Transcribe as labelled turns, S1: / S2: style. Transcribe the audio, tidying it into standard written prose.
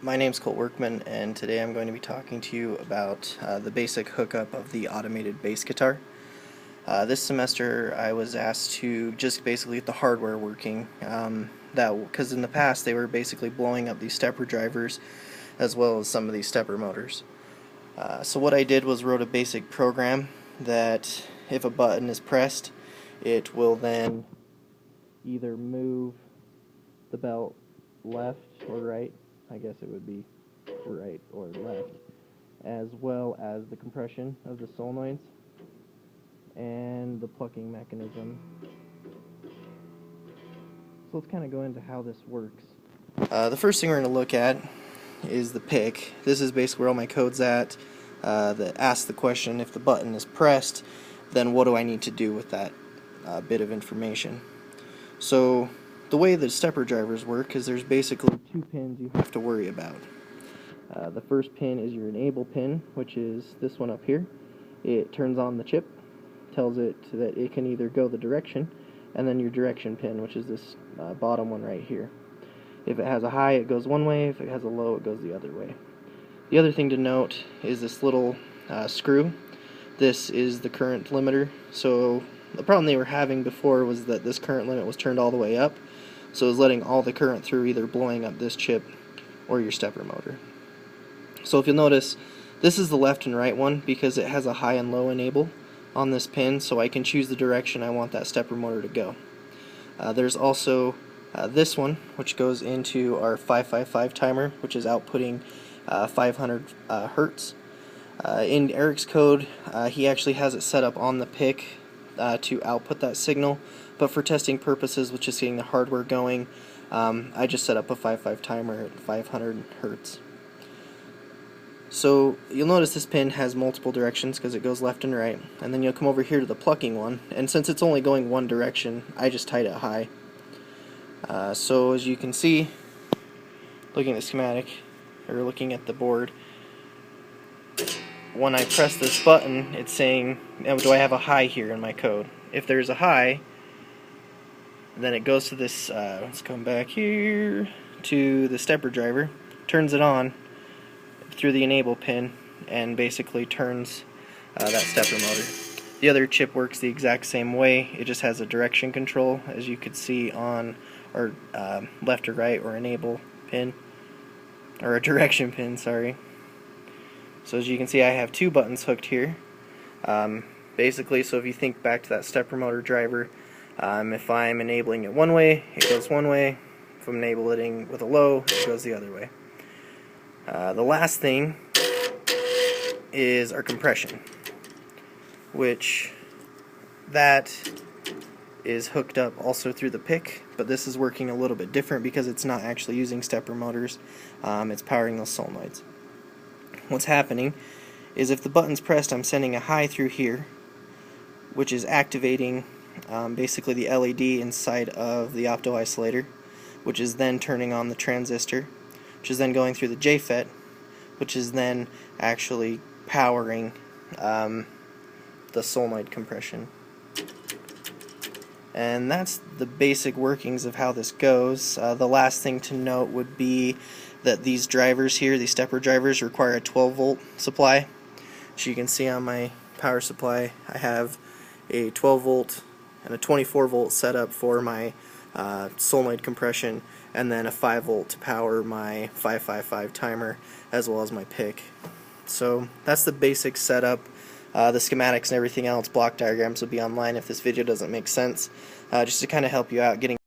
S1: My name's Colt Workman, and today I'm going to be talking to you about the basic hookup of the automated bass guitar. This semester I was asked to just basically get the hardware working, because in the past they were basically blowing up these stepper drivers as well as some of these stepper motors. So what I did was wrote a basic program that if a button is pressed, it will then either move the belt left or right. I guess it would be right or left, as well as the compression of the solenoids and the plucking mechanism. So let's kind of go into how this works. The first thing we're going to look at is the pick. This is basically where all my code's at, that asks the question, if the button is pressed, then what do I need to do with that bit of information? So the way the stepper drivers work is there's basically two pins you have to worry about. The first pin is your enable pin, which is this one up here. It turns on the chip, tells it that it can either go the direction, and then your direction pin, which is this bottom one right here. If it has a high, it goes one way. If it has a low, it goes the other way. The other thing to note is this little screw. This is the current limiter. So the problem they were having before was that this current limit was turned all the way up, so it was letting all the current through, either blowing up this chip or your stepper motor. So if you'll notice, this is the left and right one because it has a high and low enable on this pin, so I can choose the direction I want that stepper motor to go. There's also this one, which goes into our 555 timer, which is outputting 500 hertz. In Eric's code, he actually has it set up on the pick to output that signal, but for testing purposes with just getting the hardware going, I just set up a 5.5 timer at 500 hertz. So you'll notice this pin has multiple directions because it goes left and right, and then you'll come over here to the plucking one, and since it's only going one direction, I just tied it high. So as you can see, looking at the schematic, or looking at the board, when I press this button, it's saying, do I have a high here in my code? If there's a high, then it goes to this, let's come back here, to the stepper driver, turns it on through the enable pin, and basically turns that stepper motor. The other chip works the exact same way, it just has a direction control, as you could see on our left or right or enable pin, or a direction pin, sorry. So as you can see, I have two buttons hooked here. Basically, so if you think back to that stepper motor driver, if I'm enabling it one way, it goes one way. If I'm enabling with a low, it goes the other way. The last thing is our compression, which that is hooked up also through the pick, but this is working a little bit different because it's not actually using stepper motors, it's powering those solenoids. What's happening is if the button's pressed, I'm sending a high through here, which is activating basically the LED inside of the opto isolator, which is then turning on the transistor, which is then going through the JFET, which is then actually powering the solenoid compression. And that's the basic workings of how this goes. The last thing to note would be that these drivers here, these stepper drivers, require a 12-volt supply. So you can see on my power supply, I have a 12-volt and a 24-volt setup for my solenoid compression, and then a 5-volt to power my 555 timer, as well as my pick. So that's the basic setup. The schematics and everything else, block diagrams will be online if this video doesn't make sense, just to kind of help you out getting